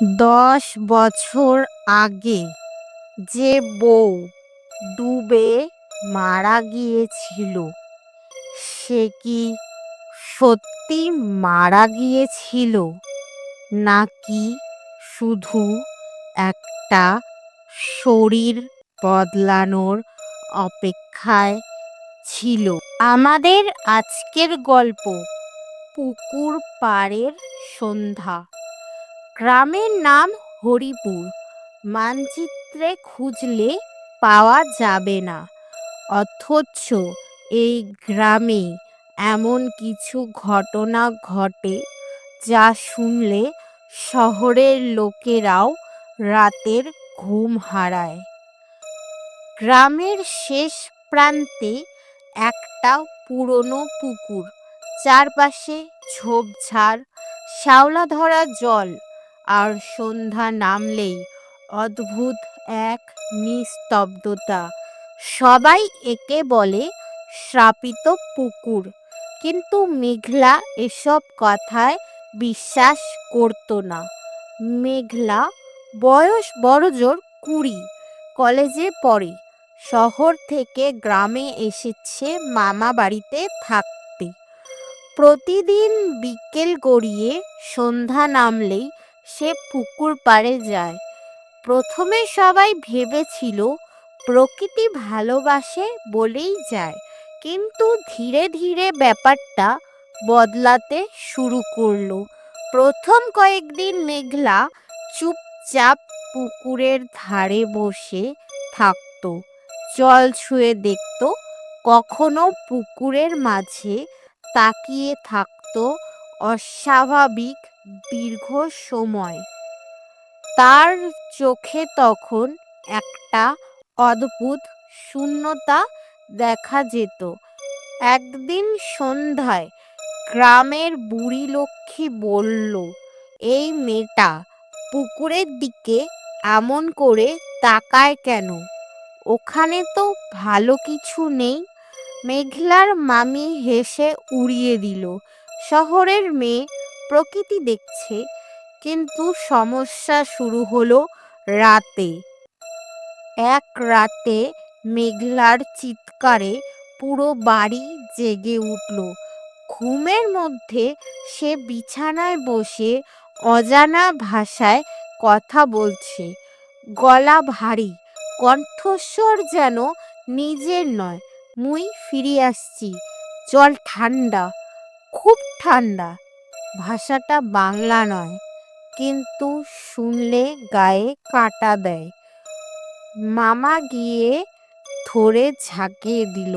10 বছর আগে যে বউ ডুবে মারা গিয়েছিল সে কি সত্যি মারা গিয়েছিল নাকি শুধু একটা শরীর বদলানোর অপেক্ষায় ছিল? আমাদের আজকের গল্প পুকুর পাড়ের সন্ধ্যা। গ্রামের নাম হরিপুর। মানচিত্রে খুঁজলে পাওয়া যাবে না, অথচ এই গ্রামে এমন কিছু ঘটনা ঘটে যা শুনলে শহরের লোকেরাও রাতের ঘুম হারায়। গ্রামের শেষ প্রান্তে একটা পুরনো পুকুর, চারপাশে ঝোপঝাড়, শ্যাওলা ধরা জল, আর সন্ধ্যা নামলেই অদ্ভুত এক নিস্তব্ধতা। সবাই একে বলে শ্রাপিত পুকুর, কিন্তু মেঘলা এসব কথায় বিশ্বাস করত না। মেঘলা বয়স বড়জোর 20, কলেজে পড়ে। শহর থেকে গ্রামে এসেছে মামা বাড়িতে থাকতে। প্রতিদিন বিকেল গড়িয়ে সন্ধ্যা নামলেই সে পুকুর পাড়ে যায়। প্রথমে সবাই ভেবেছিল প্রকৃতি ভালোবাসে বলেই যায়, কিন্তু ধীরে ধীরে ব্যাপারটা বদলাতে শুরু করলো। প্রথম কয়েকদিন মেঘলা চুপচাপ পুকুরের ধারে বসে থাকতো, জল ছুঁয়ে দেখত, কখনো পুকুরের মাঝে তাকিয়ে থাকতো অস্বাভাবিক দীর্ঘ সময়। তার চোখে তখন একটা অদ্ভুত শূন্যতা দেখা যেত। একদিন সন্ধ্যায় গ্রামের বুড়ি লক্ষ্মী বলল, এই মেয়েটা পুকুরের দিকে এমন করে তাকায় কেন? ওখানে তো ভালো কিছু নেই। মেঘলার মামি হেসে উড়িয়ে দিল, শহরের মেয়ে প্রকৃতি দেখছে। কিন্তু সমস্যা শুরু হলো রাতে। এক রাতে মেঘলার চিৎকারে পুরো বাড়ি জেগে উঠল। ঘুমের মধ্যে সে বিছানায় বসে অজানা ভাষায় কথা বলছে। গলা ভারী, কণ্ঠস্বর যেন নিজের নয়। মুই ফিরে আসছি, জল ঠান্ডা, খুব ঠান্ডা। ভাষাটা বাংলা নয়, কিন্তু শুনলে গায়ে কাঁটা দেয়। মামা গিয়ে ধরে ঝাঁকিয়ে দিল।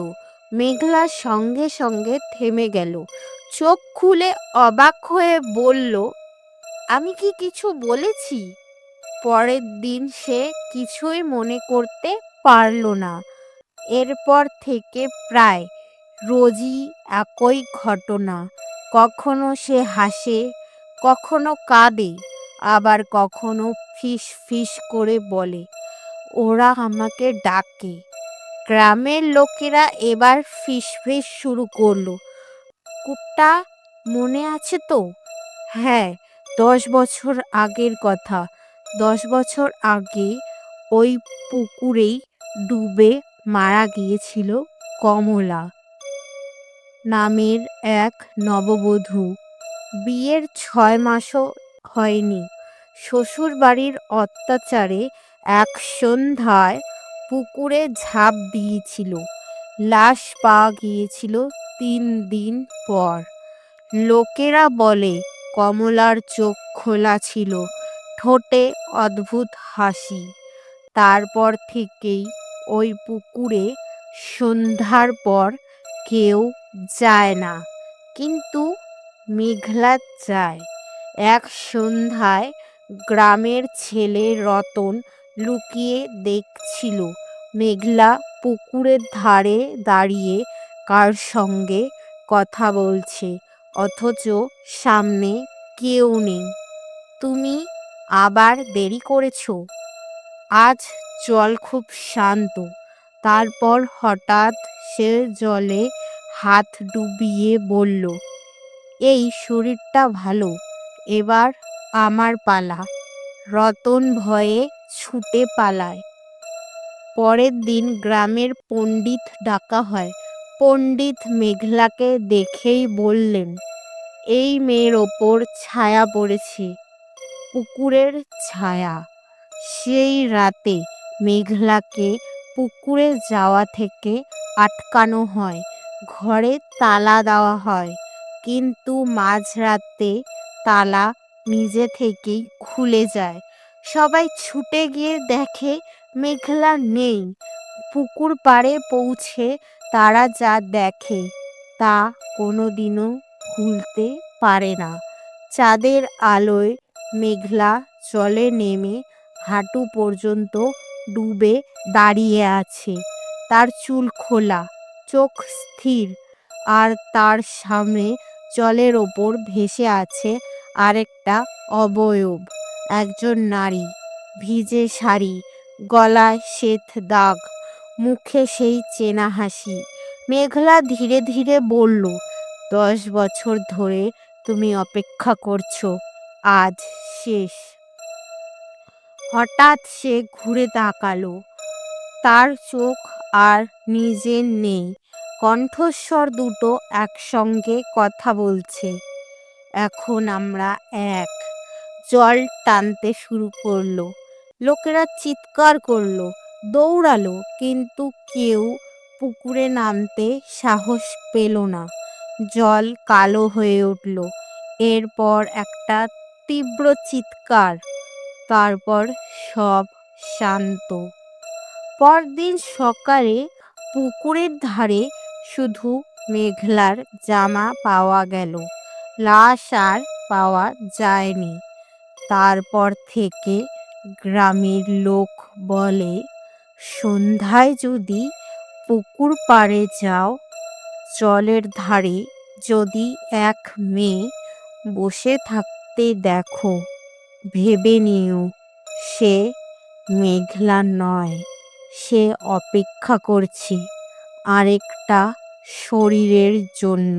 মেঘলা সঙ্গে সঙ্গে থেমে গেল। চোখ খুলে অবাক হয়ে বলল, আমি কি কিছু বলেছি? পরের দিন সে কিছুই মনে করতে পারল না। এরপর থেকে প্রায় রোজই একই ঘটনা। কখনো সে হাসে, কখনো কাঁদে, আবার কখনো ফিস ফিস করে বলে, ওরা আমাকে ডাকে। গ্রামের লোকেরা এবার ফিসফিস শুরু করলো, কূপটা মনে আছে তো? হ্যাঁ, 10 বছর আগের কথা। 10 বছর আগে ওই পুকুরেই ডুবে মারা গিয়েছিল কমলা নামের এক নববধূ। বিয়ের 6 মাসও হয়নি। শ্বশুর বাড়ির অত্যাচারে এক সন্ধ্যায় পুকুরে ঝাঁপ দিয়েছিল। লাশ পাওয়া গিয়েছিল 3 দিন পর। লোকেরা বলে কমলার চোখ খোলা ছিল, ঠোঁটে অদ্ভুত হাসি। তারপর থেকেই ওই পুকুরে সন্ধ্যার পর কেউ যায় না, কিন্তু মেঘলা যায়। এক সন্ধ্যায় গ্রামের ছেলে রতন লুকিয়ে দেখছিল মেঘলা পুকুরের ধারে দাঁড়িয়ে কার সঙ্গে কথা বলছে, অথচ সামনে কেউ নেই। তুমি আবার দেরি করেছো। আজ জল খুব শান্ত। তারপর হঠাৎ সে জলে হাত ডুবিয়ে বলল, এই শরীরটা ভালো, এবার আমার পালা। রতন ভয়ে ছুটে পালায়। পরের দিন গ্রামের পণ্ডিত ডাকা হয়। পণ্ডিত মেঘলাকে দেখেই বললেন, এই মেয়ের ওপর ছায়া পড়েছে, পুকুরের ছায়া। সেই রাতে মেঘলাকে পুকুরে যাওয়া থেকে আটকানো হয়, ঘরে তালা দেওয়া হয়, কিন্তু মাঝরাতে তালা নিজে থেকেই খুলে যায়। সবাই ছুটে গিয়ে দেখে মেঘলা নেই। পুকুর পাড়ে পৌঁছে তারা যা দেখে তা কোনোদিনও ভুলতে পারে না। চাঁদের আলোয় মেঘলা জলে নেমে হাঁটু পর্যন্ত ডুবে দাঁড়িয়ে আছে। তার চুল খোলা, চোখ স্থির, আর তার সামনে জলের ওপর ভেসে আছে আরেকটা অবয়ব, একজন নারী। ভিজে শাড়ি, গলায় শ্বেত দাগ, মুখে সেই চেনা হাসি। মেঘলা ধীরে ধীরে বলল, 10 বছর ধরে তুমি অপেক্ষা করছো, আজ শেষ। হঠাৎ সে ঘুরে তাকালো, তার চোখ আর নিজের নেই, কণ্ঠস্বর দুটো একসঙ্গে কথা বলছে, এখন আমরা এক। জল টানতে শুরু করলো, লোকেরা চিৎকার করলো, দৌড়ালো, কিন্তু কেউ পুকুরে নামতে সাহস পেল না। জল কালো হয়ে উঠল, এরপর একটা তীব্র চিৎকার, তারপর সব শান্ত। পরদিন সকালে পুকুরের ধারে শুধু মেঘলার জামা পাওয়া গেল, লাশ আর পাওয়া যায়নি। তারপর থেকে গ্রামের লোক বলে, সন্ধ্যায় যদি পুকুর পাড়ে যাও, জলের ধারে যদি এক মেয়ে বসে থাকতে দেখো, ভেবে নিও সে মেঘলা নয়, সে অপেক্ষা করছে আরেকটা শরীরের জন্য।